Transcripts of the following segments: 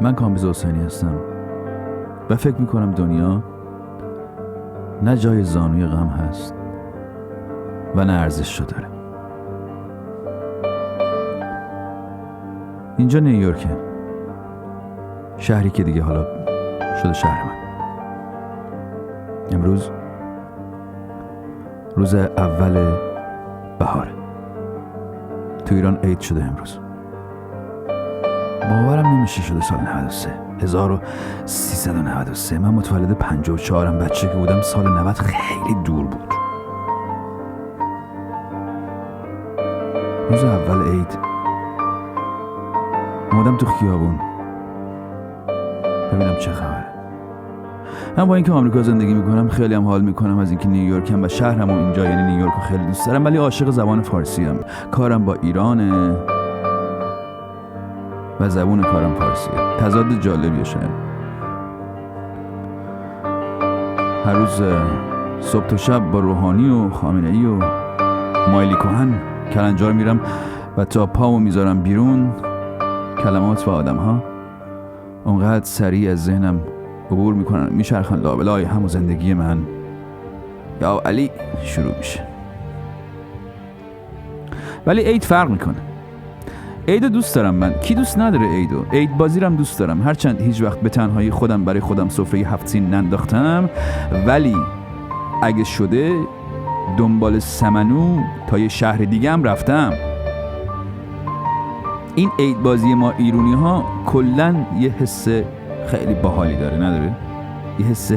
من کامبیز حسینی هستم و فکر میکنم دنیا نه جای زانوی غم هست و نه ارزش رو داره. اینجا نیویورکه، شهری که دیگه حالا شده شهر من. امروز روز اول بهاره. تو ایران عید شده امروز. باورم نمیشه شده سال 1393. من متولد 54م. بچه که بودم سال 90 خیلی دور بود. روز اول عید اومدم تو خیابون ببینم چه خبره. من با اینکه آمریکا زندگی میکنم خیلی هم حال میکنم از اینکه نیویورکم و شهرم و اینجا، یعنی نیویورک رو خیلی دوست دارم، ولی عاشق زبان فارسی ام. کارم با ایرانه و زبون کارم فارسیه. تضاد جالبیه شاید. هر روز صبح تا شب با روحانی و خامنه‌ای و مایلی کوهن کلنجار میرم و تا پامو میذارم بیرون کلمات و آدم ها اونقدر سریع از ذهنم عبور میکنن، میچرخن لابلای هم و زندگی من یا علی شروع میشه. ولی عید فرق میکنه. عیدو دوست دارم من. کی دوست نداره عیدو؟ عید بازی رو هم دوست دارم، هرچند هیچ وقت به تنهایی خودم برای خودم سفره 7 سین ننداختم، ولی اگه شده دنبال سمنو تا یه شهر دیگه هم رفتم. این عید بازی ما ایرونی ها کلن یه حس خیلی باحالی داره، نداره؟ یه حس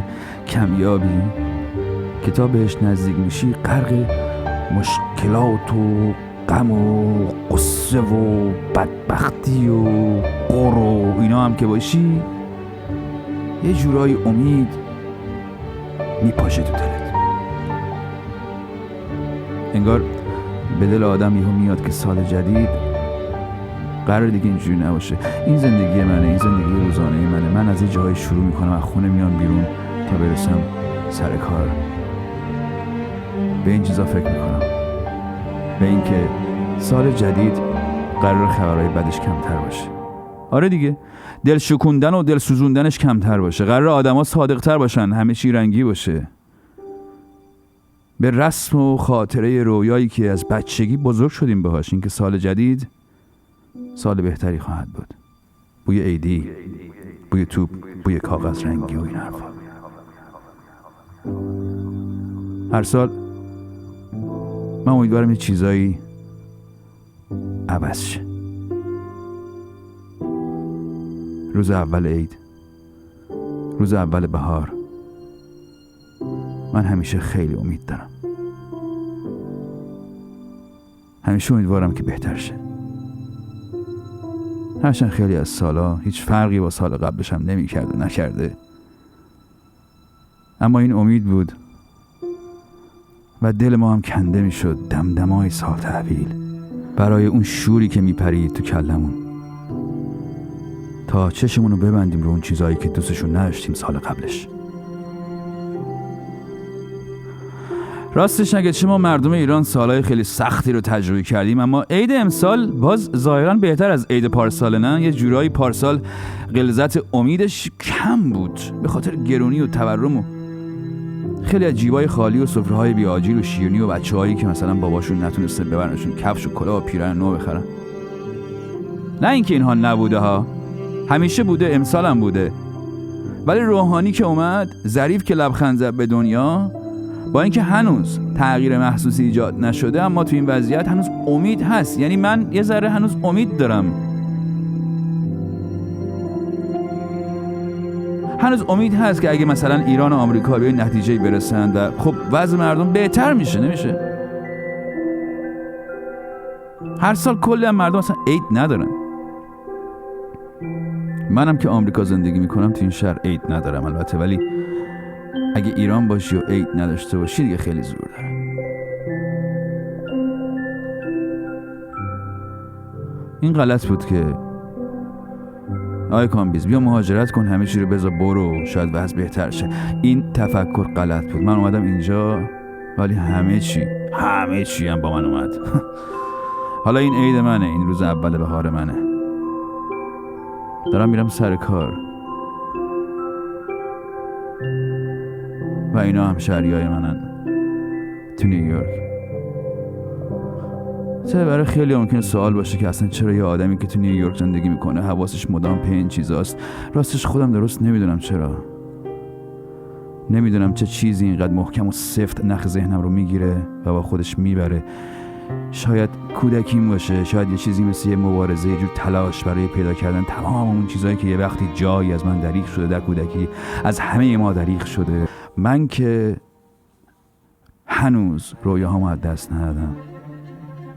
کمیابی که تا بهش نزدیک میشی غرق مشکلات و غم و قصه و بدبختی و قر و اینا هم که باشی یه جورای امید میپاشه تو دلت. انگار به دل آدم یهو میاد که سال جدید قرار دیگه اینجوری نباشه. این زندگی منه، این زندگی روزانه منه. من از این جاهای شروع میکنم، از خونه میام بیرون تا برسم سر کار. به این چیزا فکر میکنم، به این که سال جدید قرار خبرهای بدش کمتر باشه. آره دیگه، دل شکوندن و دل سوزوندنش کمتر باشه. قرار آدما صادقتر باشن، همه چی رنگی باشه. به رسم و خاطره رویایی که از بچگی بزرگ شدیم بهاش، این که سال جدید سال بهتری خواهد بود. بوی عیدی، بوی توپ، بوی کاغذ رنگی و این حرفا. هر سال من امیدوارم یه چیزایی عوض شه. روز اول عید، روز اول بهار، من همیشه خیلی امید دارم. همیشه امیدوارم که بهتر شه. هرچند خیلی از سالا هیچ فرقی با سال قبلش هم نمی کرد و نکرده، اما این امید بود و دل ما هم کنده می شد دمدمای سال تحویل برای اون شوری که می پرید تو کلمون تا چشمون رو ببندیم رو اون چیزایی که دوستشون نداشتیم سال قبلش. راستش اگه چه ما مردم ایران سالهای خیلی سختی رو تجربه کردیم، اما عید امسال باز ظاهراً بهتر از عید پارسال. نه، یه جورایی پارسال غلظت امیدش کم بود به خاطر گرونی و تورم و خیلی از جیبای خالی و سفره‌های بی‌آجیل و شیرینی و بچه‌هایی که مثلا باباشون نتونسته ببرنشون کفش و کلاه و پیراهن نو بخرن. نه اینکه اینها نبوده ها، همیشه بوده، امسال هم بوده. ولی روحانی که اومد، ظریف که لبخند زد به دنیا، با اینکه هنوز تغییر محسوسی ایجاد نشده، اما تو این وضعیت هنوز امید هست. یعنی من یه ذره هنوز امید دارم. هنوز امید هست که اگه مثلا ایران و آمریکا به نتیجه برسن و خب وضع مردم بهتر میشه. نمیشه هر سال کلی مردم اصلا عید ندارن. منم که آمریکا زندگی میکنم تو این شهر عید ندارم البته، ولی اگه ایران باشی و عید نداشته باشی دیگه خیلی زور داره. این غلط بود که آی کامبیز بیا مهاجرت کن، همه چی رو بذار برو، شاید وضع بهتر شه. این تفکر غلط بود. من اومدم اینجا ولی همه چی هم با من اومد. حالا این عید منه، این روز اول بهار منه. دارم میرم سر کار و اینا هم شهریای منن تو نیویورک. برای خیلی ممکنه سوال باشه که اصلا چرا یه آدمی که تو نیویورک زندگی میکنه حواسش مدام پی این چیزاست. راستش خودم درست نمیدونم چرا. نمیدونم چه چیزی اینقدر محکم و سفت نخ ذهنم رو میگیره و با خودش میبره. شاید کودکیم باشه، شاید یه چیزی مثل یه مبارزه، یه جور تلاش برای پیدا کردن تمام اون چیزایی که یه وقتی جایی از من دریغ شده در کودکی، از همه ما دریغ شده. من که هنوز رویاهامو از دست ندادم.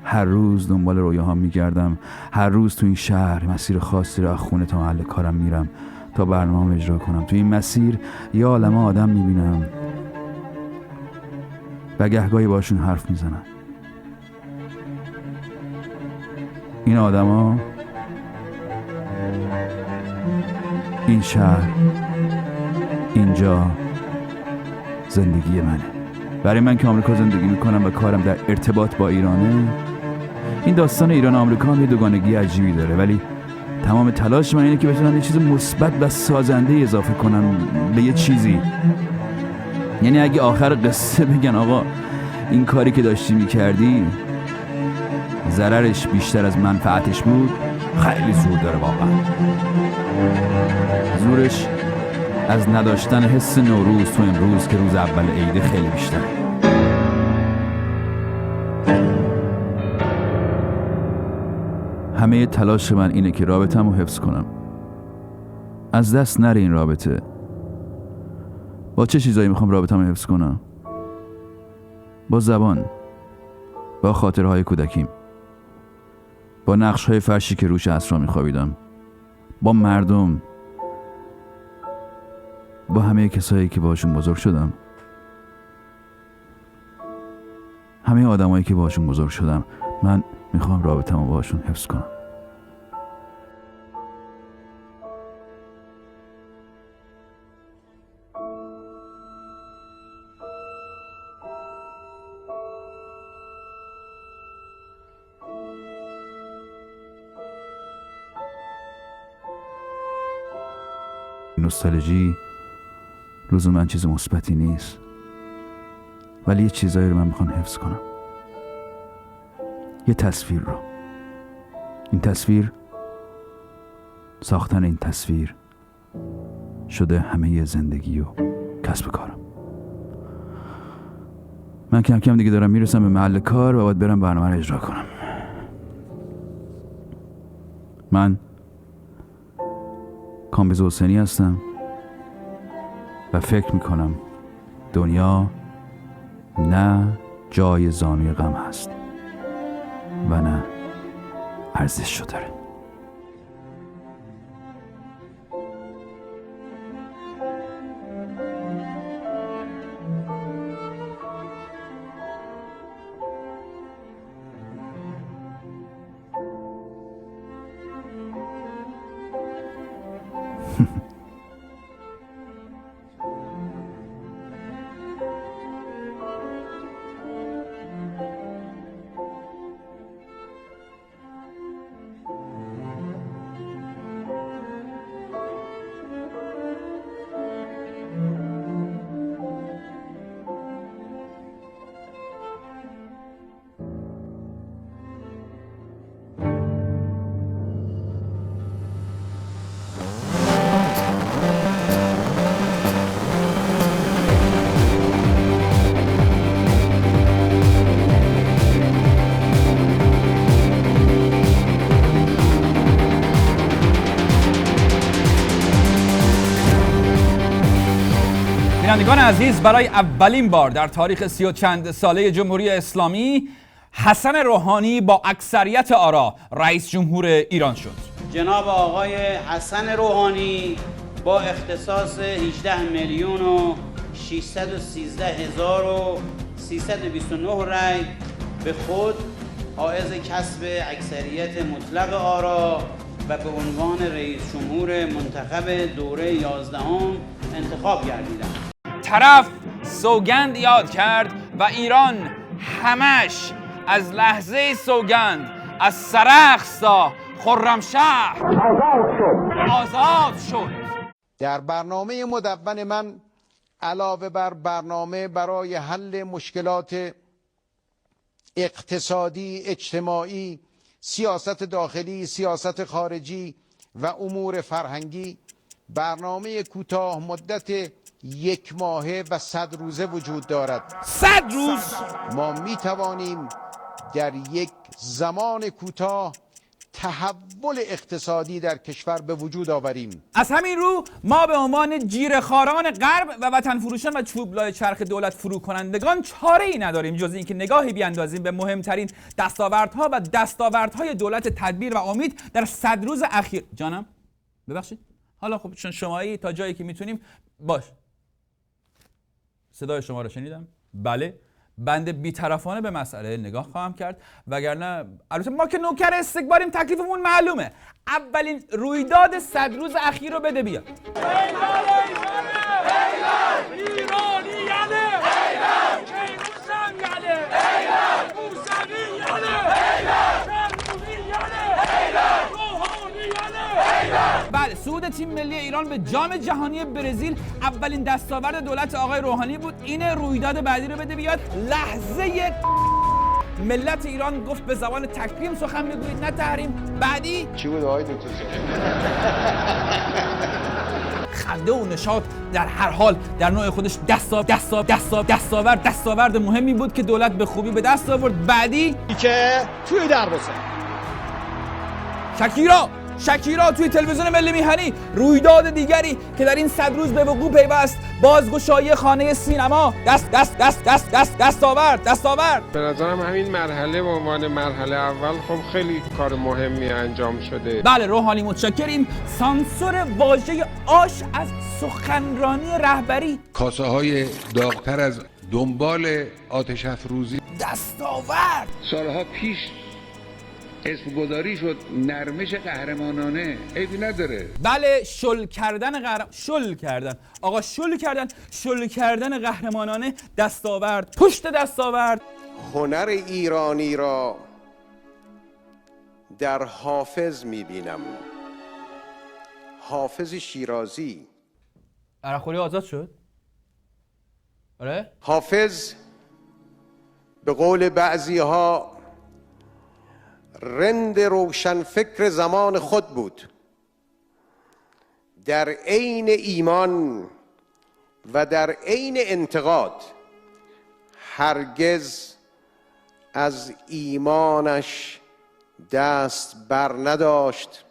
هر روز دنبال رویاهام میگردم. هر روز تو این شهر مسیر خاصی رو از خونه تا محل کارم میرم تا برنامه اجرا کنم. تو این مسیر یه عالمه آدم میبینم و گهگاهی باشون حرف میزنم. این آدما، این شهر، اینجا زندگی منه. برای من که آمریکا زندگی میکنم و کارم در ارتباط با ایرانه، این داستان ایران آمریکا هم یه دوگانگی عجیبی داره، ولی تمام تلاش من اینه که بتونم یه چیز مثبت و سازنده اضافه کنم به یه چیزی. یعنی اگه آخر قصه بگن آقا این کاری که داشتی میکردی ضررش بیشتر از منفعتش بود، خیلی زور داره واقعا. زورش از نداشتن حس نوروز تو امروز که روز اول عیده خیلی بیشتره. همه تلاش من اینه که رابطه‌مو حفظ کنم. از دست نره این رابطه. با چه چیزایی میخوام رابطه‌مو حفظ کنم؟ با زبان، با خاطرهای کودکیم، با نقش‌های فرشی که روش عصرها میخوابیدم، با مردم، با همه کسایی که باشون بزرگ شدم، همه آدمایی که باشون بزرگ شدم. من میخوام رابطه‌مو باشون حفظ کنم. نوستالژی لزوما چیز مثبتی نیست، ولی یه چیزایی رو من میخوام حفظ کنم. یه تصویر رو. این تصویر، ساختن این تصویر شده همه زندگی و کسب کارم. من کم کم دیگه دارم میرسم به محل کار و باید برم برنامه رو اجرا کنم. من کامبیز حسینی هستم و فکر میکنم دنیا نه جای زانوی غم هست و نه ارزششو داره. بینندگان عزیز، برای اولین بار در تاریخ 30 و چند ساله جمهوری اسلامی حسن روحانی با اکثریت آرا رئیس جمهور ایران شد. جناب آقای حسن روحانی با اختصاص 18,613,329 رای به خود حائز کسب اکثریت مطلق آرا و به عنوان رئیس جمهور منتخب دوره 11 انتخاب گردیدند. طرف سوگند یاد کرد و ایران همش از لحظه سوگند از سرخس تا خرمشهر آزاد شد. در برنامه مدون من علاوه بر برنامه برای حل مشکلات اقتصادی، اجتماعی، سیاست داخلی، سیاست خارجی و امور فرهنگی، برنامه کوتاه مدت 1 ماهه و 100 روزه وجود دارد. 100 روز ما می توانیم در یک زمان کوتاه تحول اقتصادی در کشور به وجود آوریم. از همین رو ما به عنوان جیره‌خواران غرب و وطن فروشان و چوبلای چرخ دولت فرو کنندگان چاره‌ای نداریم جز اینکه نگاهی بیاندازیم به مهمترین دستاوردها و دستاوردهای دولت تدبیر و امید در 100 روز اخیر. جانم ببخشید. حالا خب چون شمایی تا جایی که میتونیم باش. صدای شما رو شنیدم. بله. بنده بی‌طرفانه به مسئله نگاه خواهم کرد، وگرنه البته ما که نوکر استکباریم، تکلیفمون معلومه. اولین رویداد 100 روز اخیر رو بده بیا. بله، صعود تیم ملی ایران به جام جهانی برزیل اولین دستاورد دولت آقای روحانی بود. این رویداد بعدی رو بده بیاد. لحظه ملت ایران گفت به زبان تکریم سخن میگویید نه تحریم. بعدی چی بود آقای دکتر؟ خنده و نشاط در هر حال در نوع خودش دستاورد مهمی بود که دولت به خوبی به دست آورد. بعدی که توی دروازه شکیرا توی تلویزیون ملی میهنی. رویداد دیگری که در این 100 روز به وقوع پیوست، بازگشایی خانه سینما. دستاورد. به نظرم همین مرحله به عنوان مرحله اول خب خیلی کار مهمی انجام شده. بله روحانی متشکریم. سانسور واژه آش از سخنرانی رهبری. کاسه های داغتر از دنبال آتش افروزی. دستاورد. سالها پیش اسم گذاری شد نرمش قهرمانانه، عیبی نداره. بله شل کردن قهرمانانه. دستاورد پشت دستاورد. هنر ایرانی را در حافظ میبینم. حافظ شیرازی. عرقخوری آزاد شد؟ آره؟ حافظ به قول بعضی ها رند روشن فکر زمان خود بود. در عین ایمان و در عین انتقاد هرگز از ایمانش دست بر نداشت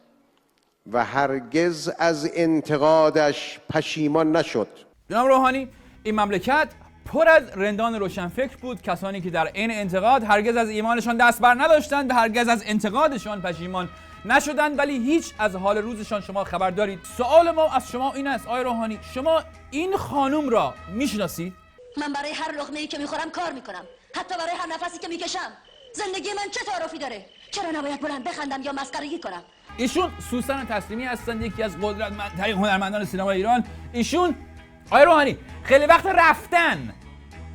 و هرگز از انتقادش پشیمان نشد. جناب روحانی، این مملکت پر از رندان روشنفکر بود، کسانی که در عین انتقاد هرگز از ایمانشان دست بر نداشتند و هرگز از انتقادشان پشیمان نشدند، ولی هیچ از حال روزشان شما خبر دارید. سوال ما از شما این است آقای روحانی، شما این خانم را میشناسید؟ من برای هر لقمه‌ای که میخورم کار میکنم، حتی برای هر نفسی که میکشم. زندگی من چه تعارفی داره؟ چرا نباید بلند بخندم یا مسخرگی کنم؟ ایشون سوسن تسلیمی هستند، یکی از قدرتمندترین هنرمندان سینما ایران. ایشون آقای روحانی خیلی وقت رفتن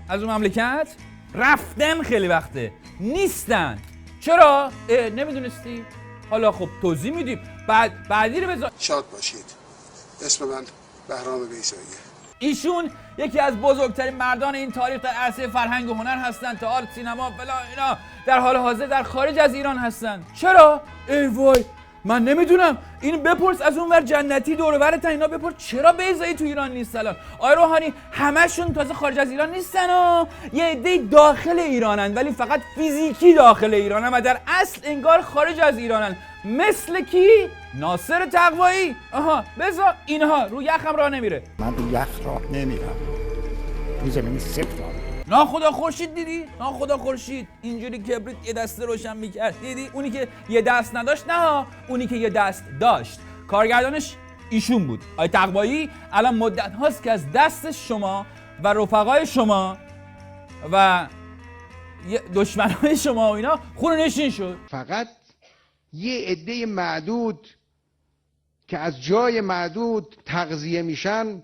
از اون مملکت، خیلی وقته نیستن. چرا؟ نمیدونستی؟ حالا خب توضیح میدیم. بعدی رو بذار. شاد باشید. اسم من بهرام ویساییه. ایشون یکی از بزرگترین مردان این تاریخ در عرصه فرهنگ و هنر هستند. تئاتر، سینما، فلان اینا در حال حاضر در خارج از ایران هستند. چرا؟ ای وای من نمیدونم. این بپرس از اون ور جنتی دور و برتن، اینا بپرس چرا بیضایی تو ایران نیست الان. آقای روحانی همشون تازه خارج از ایران نیستن ها، یه عده داخل ایرانن ولی فقط فیزیکی داخل ایرانن و در اصل انگار خارج از ایرانن. مثل کی؟ ناصر تقوایی. آها بذار اینها رو یخم راه نمیره. من رو یخ راه نمیرم، رو زمین سفت راه. ناخدا خورشید دیدی؟ ناخدا خورشید اینجوری کبریت یه دست روشن میکرد، دیدی؟ اونی که یه دست نداشت، نه اونی که یه دست داشت. کارگردانش ایشون بود. آقای تقوایی الان مدت هاست که از دست شما و رفقای شما و دشمنای شما و اینا خونه نشین شد. فقط یه عده معدود که از جای معدود تغذیه میشن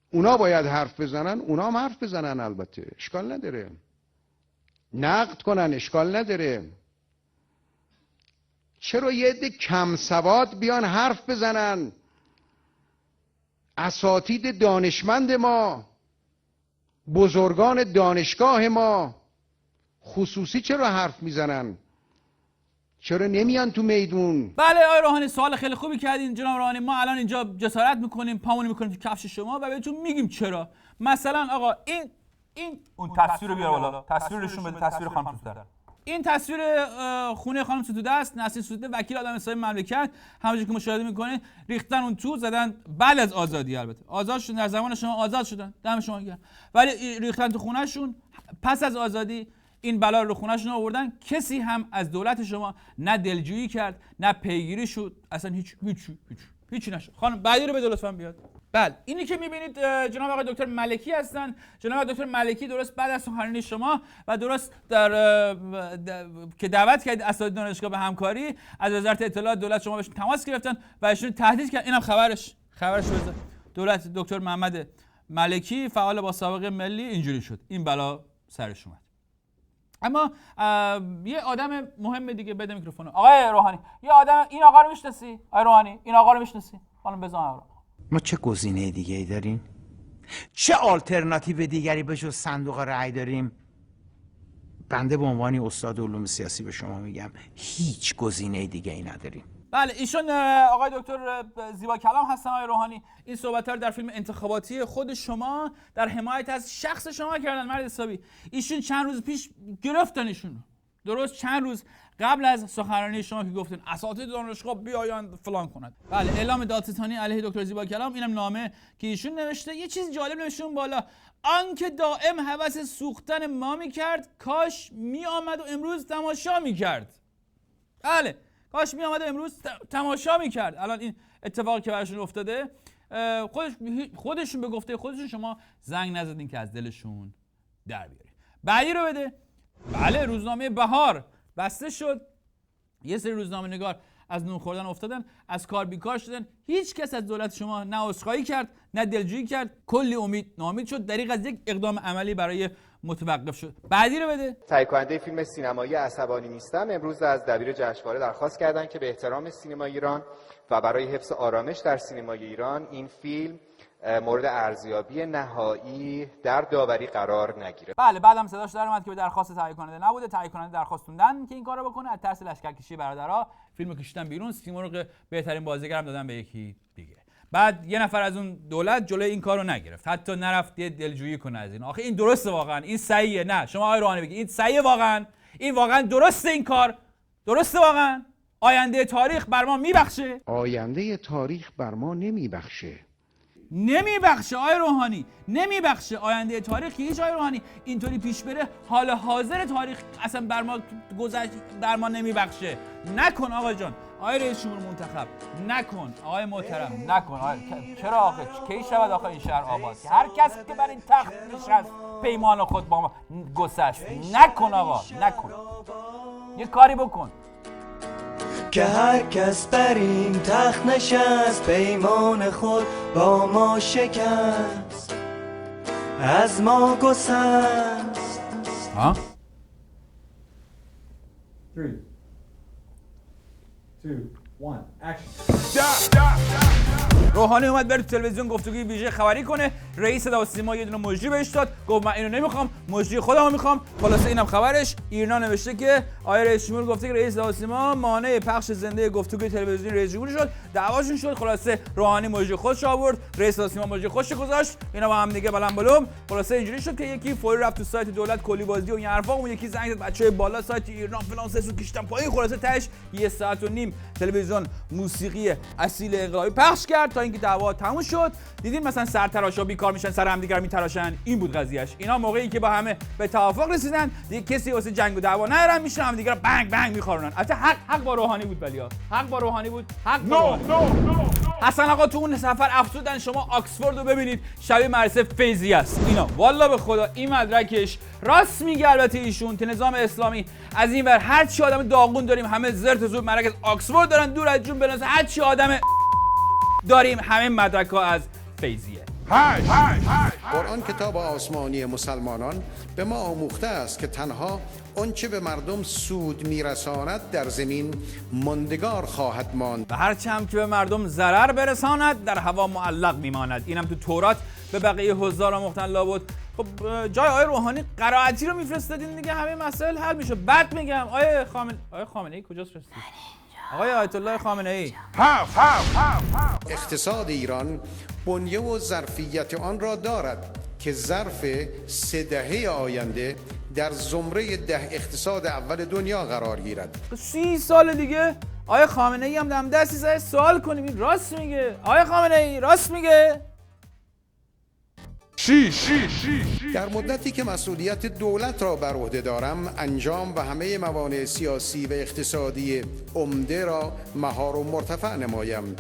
اونا باید حرف بزنن. اونا هم حرف بزنن، البته اشکال نداره، نقد کنن، اشکال نداره. چرا یه عده کم سواد بیان حرف بزنن؟ اساتید دانشمند ما، بزرگان دانشگاه ما خصوصی چرا حرف میزنن؟ چرا نمیان تو میدون؟ بله آقای روحانی سوال خیلی خوبی کردین جناب روحانی. ما الان اینجا جسارت میکنیم، پامونی میکنیم تو کفش شما و بهتون میگیم چرا. مثلا آقا این اون تصویر رو بیار بالا، تصویرشون بده، تصویر خانم ستوده. این تصویر خونه خانم ستوده است. نسرین ستوده وکیل آدم حسابی مملکت، همونجوری که مشاهده میکنید ریختن اون تو، زدن بعد از آزادی، البته آزاد شدن، در زمان شما آزاد شدن، دم شما گرم، ولی ریختن تو خونهشون پس از آزادی. این بلا رو خونهشون آوردن. کسی هم از دولت شما نه دلجویی کرد نه پیگیری شد، اصلا هیچی نشد. خانم بعدی رو بده لطفاً بیاد. بله اینی که میبینید جناب آقای دکتر ملکی هستن. جناب آقای دکتر ملکی درست بعد از سخنرانی شما و درست که دعوت کردید اساتید دانشگاه به همکاری، از وزارت اطلاعات دولت شما بهشون تماس گرفتن و ایشون تهدید کرد. اینم خبرش بذار. دولت دکتر محمد ملکی فعال با سابقه ملی اینجوری شد، این بلا سرش اومد. اما یه آدم مهم دیگه، بده میکروفونو. آقای روحانی یه آدم، این آقا رو میشناسی؟ آقای روحانی این آقا رو میشناسی؟ خانم بزن. ما چه گزینه دیگه ای داریم؟ چه آلترناتیو دیگری به جز صندوق رأی داریم؟ بنده به عنوان استاد علوم سیاسی به شما میگم هیچ گزینه دیگه ای نداریم. بله ایشون آقای دکتر زیبا کلام هستن. آقای روحانی این صحبت‌ها رو در فیلم انتخاباتی خود شما در حمایت از شخص شما کردن مرد حسابی. ایشون چند روز پیش گرفتن ایشون، درست چند روز قبل از سخنرانی شما که گفتین اساتید دانشگاه بیایند فلان کنند. بله اعلام دادستانی علیه دکتر زیبا کلام. اینم نامه که ایشون نوشته. یه چیز جالب نوشته اون بالا، آنکه دائم هوس سوختن ما میکرد کاش میآمد و امروز تماشا میکرد. بله کاش میآمد و امروز تماشا میکرد. الان این اتفاقی که براشون افتاده، خودشون به گفته خودشون شما زنگ نزدین که از دلشون در بیارید. بعدی رو بده. بله روزنامه بهار بسته شد. یه سری روزنامه نگار از نون خوردن افتادن، از کار بیکار شدن. هیچ کس از دولت شما نه عذرخواهی کرد نه دلجویی کرد. کلی امید ناامید شد. دریغ از یک اقدام عملی برای متوقف شد. بعدی رو بده. تهیه کننده فیلم سینمایی عصبانی نیستم امروز از دبیر جشنواره درخواست کردند که به احترام سینما ایران و برای حفظ آرامش در سینمای ایران این فیلم مورد ارزیابی نهایی در داوری قرار نگیره. بله بعدم صداش در اومد که به درخواست تهیه کننده نبوده. تهیه کننده درخواست خوندن که این کارو بکنه. از ترس لشکرکشی برادرها فیلمو کشیدن بیرون. سیمرغ بهترین بازیگر هم دادن به یکی دیگه. بعد یه نفر از اون دولت جلوی این کارو نگرفت، حتی نرفت دلجویی کنه از این. آخه این درسته واقعا؟ این صحیحه؟ نه شما آقای روحانی بگید این صحیحه واقعا؟ این واقعا درسته؟ این کار درسته واقعا؟ آینده تاریخ بر ما میبخشه؟ آینده تاریخ بر ما نمیبخشه. نمیبخشه آقای روحانی، نمیبخشه. آینده تاریخ هیچ آقای روحانی اینطوری پیش بره، حال حاضر تاریخ اصلا بر ما گذشت بر ما نمیبخشه. نکن آقا جان، آقای رئیس جمهور منتخب نکن، آقای محترم نکن. چرا آخه کی شود آخه این شهر آباد که هر کس که بر این تخت نشست پیمان خود با ما گسست؟ نکن آقا، نکن، یه کاری بکن که هر کس بر این تخت نشست پیمان خود با ما شکست، از ما گسست. ها؟ 3 2 1 اکشن. روحانی اومد بره تو تلویزیون گفتگوی ویژه خبری کنه. رئیس صدا و سیما یه دونه مجری بهش داد، گفت من اینو نمیخوام، مجری خودمو میخوام. خلاصه اینم خبرش. ایرنا نوشته که آقای رئیس جمهور گفته که رئیس صدا و سیما مانع پخش زنده گفتگوی تلویزیونی رئیس جمهور شد، دعواشون شد. خلاصه روحانی مجری خودش آورد، رئیس صدا و سیما مجری خودش گذاشت، اینا با هم دیگه بلند بلوم. خلاصه اینجوری شد که یکی فوری رفت تو سایت دولت کلی بازی و این حرفا، اون یکی زنگ زد بچهای بالا سایت ایرنا فلان سسو کشتن پایین. خلاصه تاش 1.5 ساعت تلویزیون موسیقی اصیل انقلابی پخش کرد تا اینکه دعوا تموم شد. دیدین مثلا سرتراشا بیکار میشن، سر هم دیگر میتراشن. این بود قضیهش. اینا موقعی که با همه به توافق رسیدن دیگه کسی واسه جنگ و دعوا ندارن، میشن هم دیگر بنگ بنگ میخورونن. البته حق با روحانی بود، ولی حق با روحانی بود. حق با روحانی. حسن آقا تو اون سفر افسودن. شما آکسفورد رو ببینید شبیه مدرسه فیضی است. اینا والله به خدا این مدرکش راست میگه. البته ایشون که نظام اسلامی از این ور هر چی آدم داغون داریم همه زرت زور مراکز آکسفورد دارن، دور از جون بناس هر چی آدم داریم همه مدرک‌ها از فیضیه. قرآن کتاب آسمانی مسلمانان به ما آموخته است که تنها آنچه به مردم سود میرساند در زمین ماندگار خواهد ماند و هرچه هم که به مردم ضرر برساند در هوا معلق میماند. اینم تو تورات به بقیه حضار آموختن لابد. خب جای آقای روحانی قرائتی رو میفرستادین دیگه همه مسائل حل میشه. بعد میگم آقای خامنه‌ای کجاست رسید؟ آقای آیت الله خامنه‌ای، اقتصاد ایران بنیه و ظرفیت آن را دارد که ظرف 3 دهه آینده در زمره 10 اقتصاد اول دنیا قرار گیرد. 30 سال دیگه آقای خامنه‌ای هم دم دستی زای سوال کنیم این راست میگه؟ آقای خامنه‌ای راست میگه؟ در مدتی که مسئولیت دولت را بر عهده دارم انجام و همه موانع سیاسی و اقتصادی عمده را مهار و مرتفع نمایم.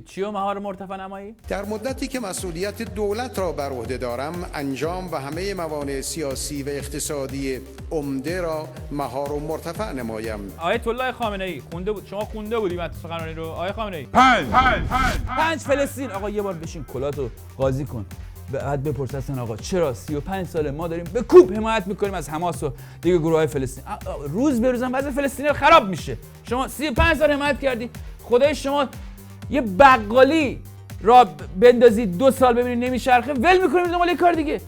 چی و مهار مرتفع نمایی؟ در مدتی که مسئولیت دولت را بر عهده دارم انجام و همه موانع سیاسی و اقتصادی عمده را مهار و مرتفع نمایم. آیت الله خامنه‌ای شما خونده بودی متن سخنرانی رو آقای خامنه‌ای؟ 5 فلسطین. آقا یه بار بشین کلاتو قاضی کن. بعد بپرس اصلا آقا چرا 35 ساله ما داریم به کوب حمایت میکنیم از حماس و دیگه گروه‌های فلسطین، روز به روزم وضع فلسطینی خراب میشه. شما 35 سال حمایت کردی، خدای شما یه بقالی را بندازید 2 سال ببینید نمیچرخه ول میکنید دنبال یه کار دیگه.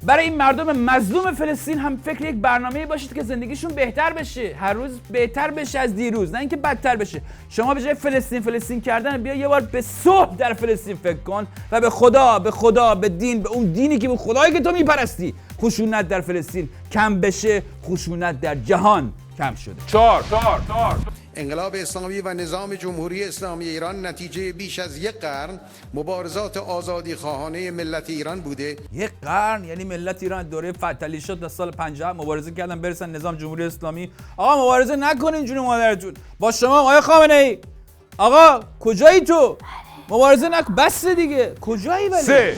برای این مردم مظلوم فلسطین هم فکر یک برنامه‌ای باشید که زندگیشون بهتر بشه، هر روز بهتر بشه از دیروز، نه اینکه بدتر بشه. شما به جای فلسطین کردن بیا یه بار به صلح در فلسطین فکر کن و به خدا به دین، به اون دینی که به خدایی که تو میپرستی. خشونت در فلسطین کم بشه، خشونت در جهان کم شده. 4 انقلاب اسلامی و نظام جمهوری اسلامی ایران نتیجه بیش از 1 قرن مبارزات آزادی خواهانه ملت ایران بوده. 1 قرن یعنی ملت ایران دوره فتحعلی شد تا سال 50 مبارزه کردن برسن نظام جمهوری اسلامی. آقا مبارزه نکنین جون مادرتون. با شما آقای خامنه‌ای. آقا کجایی تو؟ مبارزه نکن بس دیگه. کجایی ولی؟ 3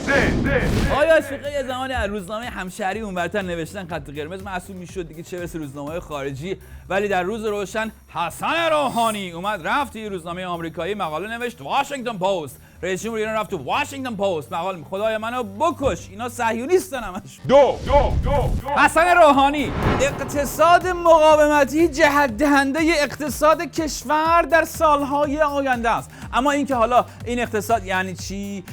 آیا شقه یه زمانی از روزنامه همشهری اونورتر نوشتن خط قرمز معصوم میشد دیگه چه برسه روزنامه‌های خارجی، ولی در روز روشن حسن روحانی اومد رفت یه روزنامه آمریکایی مقاله نوشت، واشنگتن پست. رئیس جمهور ایران رفت تو واشنگتن پست مقاله، خدای منو بکش اینا صهیونیستن همش. 2 حسن روحانی، اقتصاد مقاومتی جهت دهنده اقتصاد کشور در سالهای آینده است. اما اینکه حالا این اقتصاد یعنی چی،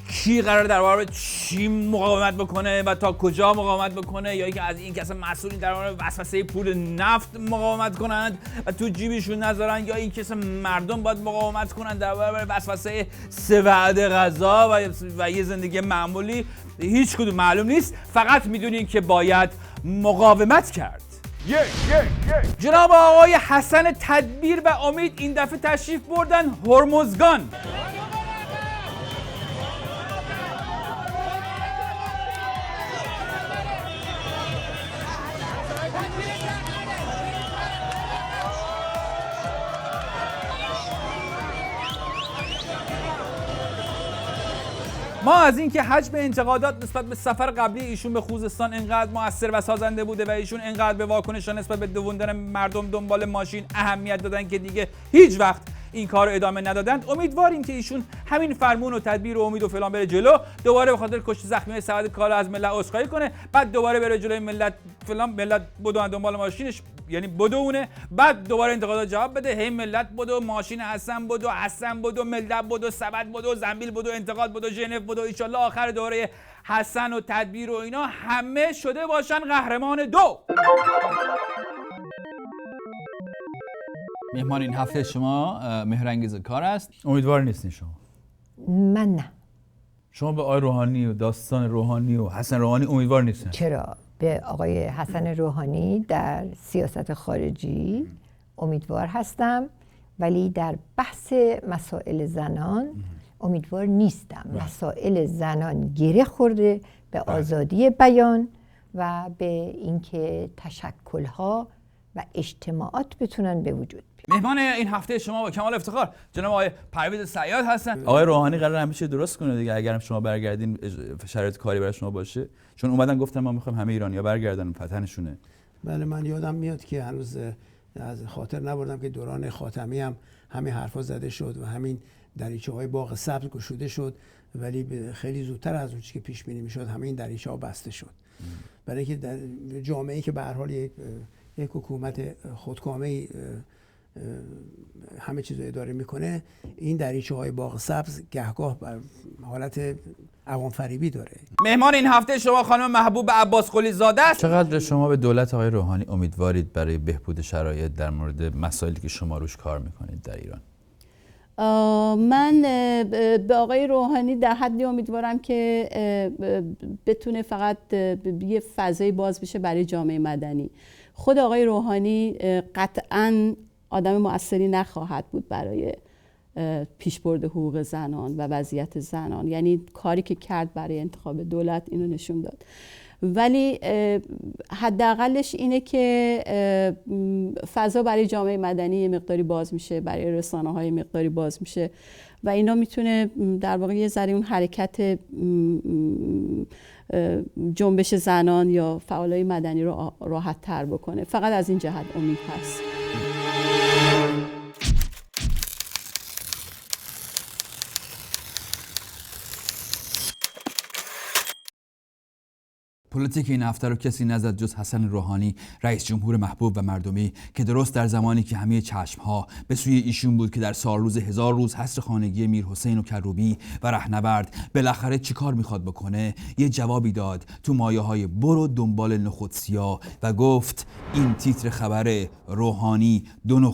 کی قراره در برابر چی مقاومت بکنه و تا کجا مقاومت بکنه، یا اینکه از این کسا مسئولی در برابر وسوسه پول نفت مقاومت کنند و تو جیبشون نذارن، یا این کسا مردم باید مقاومت کنند در برابر وسوسه 3 وعده غذا و یه زندگی معمولی، هیچ کدوم معلوم نیست. فقط میدونین که باید مقاومت کرد. جناب آقای حسن تدبیر و امید این دفعه تشریف بردن هرمزگان. ما از اینکه حجم انتقادات نسبت به سفر قبلی ایشون به خوزستان انقدر مؤثر و سازنده بوده و ایشون انقدر به واکنش‌ها نسبت به دووندن مردم دنبال ماشین اهمیت دادن که دیگه هیچ وقت این کار رو ادامه ندادند، امیدواریم که ایشون همین فرمون و تدبیر و امید و فلان بره جلو، دوباره به خاطر کشته زخمی‌های سعادت کالا از ملت عذرخواهی کنه، بعد دوباره بره جلوی ملت فلان، ملت بدون دنبال ماشینش یعنی بدونه، بعد دوباره انتقادات جواب بده، هی ملت بدو، ماشین حسن بدو، ملت بدو، سبد بدو، زنبیل بدو، انتقاد بدو، ژنو بدو، ان شاءالله آخر دوره حسن و تدبیر و اینا همه شده باشن قهرمان 2. مهمان این هفته شما مهرانگیز کار است. امیدوار نیستین شما؟ من نه. شما به آقای روحانی و داستان روحانی و حسن روحانی امیدوار نیستین؟ چرا؟ به آقای حسن روحانی در سیاست خارجی امیدوار هستم، ولی در بحث مسائل زنان امیدوار نیستم. مسائل زنان گره خورده به آزادی بیان و به اینکه تشکل‌ها و اجتماعات بتونن به وجود بیان. مهمان این هفته شما با کمال افتخار جناب آقای پرویز صیاد هستن. آقای روحانی قرار همیشه درست کنه دیگه، اگرم شما برگردین شرایط کاری برای شما باشه، چون اومدن گفتن ما میخوایم همه ایرانی‌ها برگردن، فتنشونه. بله من یادم میاد که هنوز از خاطر نبردم که دوران خاتمی هم همین حرفا زده شد و همین دریچه‌های باغ سبز گشوده شد، ولی خیلی زودتر از اون چیزی که پیش بینی میشد همه این دریچه‌ها بسته شد. برای اینکه در جامعه‌ای که به هر حال یک حکومت خودکامه‌ای همه چیز رو اداره میکنه، این دریچه‌های باغ سبز گهگاه بر حالت عوام فریبی داره. مهمان این هفته شما خانم محبوب عباس قلی زاده است. چقدر شما به دولت آقای روحانی امیدوارید برای بهبود شرایط در مورد مسائلی که شما روش کار میکنید در ایران؟ من به آقای روحانی در حدی امیدوارم که بتونه فقط یه فضای باز بشه برای جامعه مدنی. خود آقای روحانی قطعاً آدم مؤثری نخواهد بود برای پیشبرد حقوق زنان و وضعیت زنان، یعنی کاری که کرد برای انتخاب دولت اینو نشون داد، ولی حداقلش اینه که فضا برای جامعه مدنی مقداری باز میشه، برای رسانه‌های مقداری باز میشه و اینا میتونه در واقع یه ذره اون حرکت جنبش زنان یا فعالای مدنی رو راحت تر بکنه. فقط از این جهت امید هست. پلیتیک این هفته رو کسی نزد جز حسن روحانی، رئیس جمهور محبوب و مردمی، که درست در زمانی که همه چشمها به سوی ایشون بود که در سالروز 1000 روز حصر خانگی میر حسین و کروبی و رهنورد بالاخره چیکار میخواد بکنه، یه جوابی داد تو مایه‌های برو دنبال نخود سیاه و گفت این تیتر خبر روحانی 2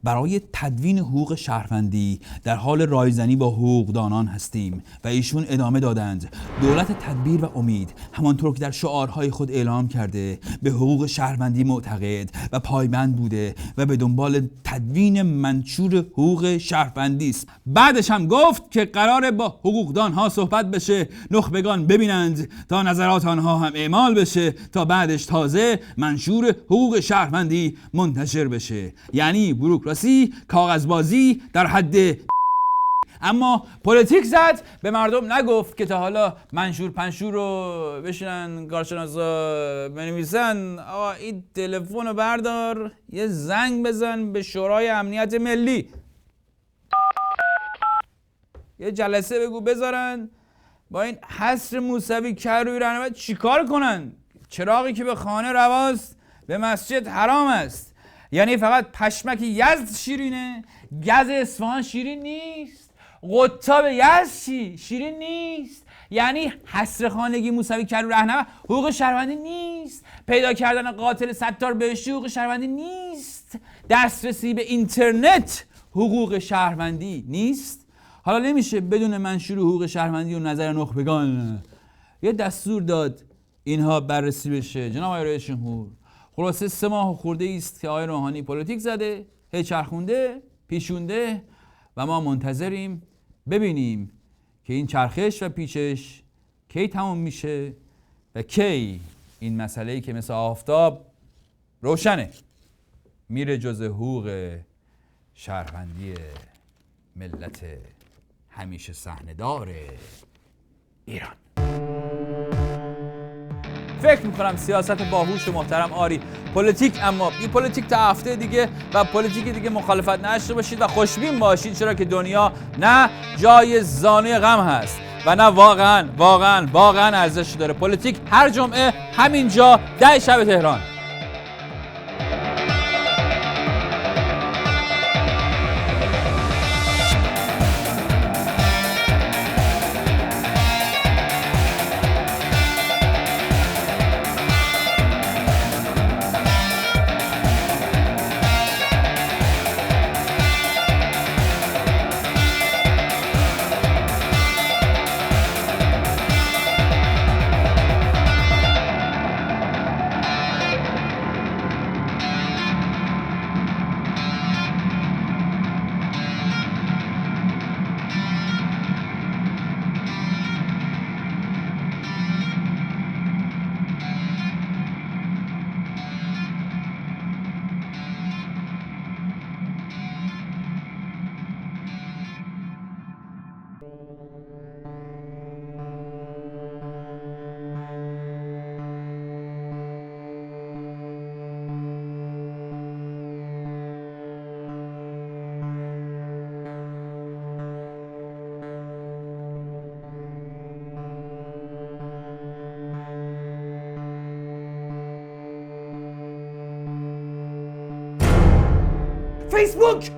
برای تدوین حقوق شهروندی در حال رایزنی با حقوقدانان هستیم. و ایشون ادامه دادند دولت تدبیر و امید همانطور که در شعارهای خود اعلام کرده به حقوق شهروندی معتقد و پایبند بوده و به دنبال تدوین منشور حقوق شهروندی است. بعدش هم گفت که قراره با حقوقدانها صحبت بشه، نخبگان ببینند تا نظرات آنها هم اعمال بشه تا بعدش تازه منشور حقوق شهروندی منتشر بشه. یعنی بوروکراسی، کاغذبازی در حد. اما پلیتیک زد، به مردم نگفت که تا حالا منشور پنشور رو بشینن کارشناسا بنویسن. آقا این تلفن رو بردار یه زنگ بزن به شورای امنیت ملی، یه جلسه بگو بذارن با این حصر موسوی کروبی رهنورد چیکار کنن. چراغی که به خانه رواست به مسجد حرام است. یعنی فقط پشمک یزد شیرینه، گز اصفهان شیرین نیست، قطاب یزد شیرین نیست. یعنی حصر خانگی موسوی کروبی رهنورد حقوق شهروندی نیست، پیدا کردن قاتل ستار بهشتی حقوق شهروندی نیست، دسترسی به اینترنت حقوق شهروندی نیست. حالا نمیشه بدون منشور حقوق شهروندی و نظر نخبگان یه دستور داد اینها بررسی بشه. جناب آقای رئیس جمهور، خلاصه 3 ماه خورده است که آقای روحانی پلیتیک زده، هی چرخونده، پیشونده و ما منتظریم ببینیم که این چرخش و پیچش کی تموم میشه و کی این مسئله‌ای که مثل آفتاب روشنه میره جز حقوق شهروندی ملت همیشه صحنه‌دار ایران. فکر میکنم سیاست باهوش و محترم آری پلیتیک، اما بی پلیتیک تا هفته دیگه و پلیتیک دیگه مخالفت نشته باشید و خوشبین باشید، چرا که دنیا نه جای زانوی غم هست و نه واقعا ارزش داره. پلیتیک هر جمعه همینجا 10 شب تهران. فیسبوک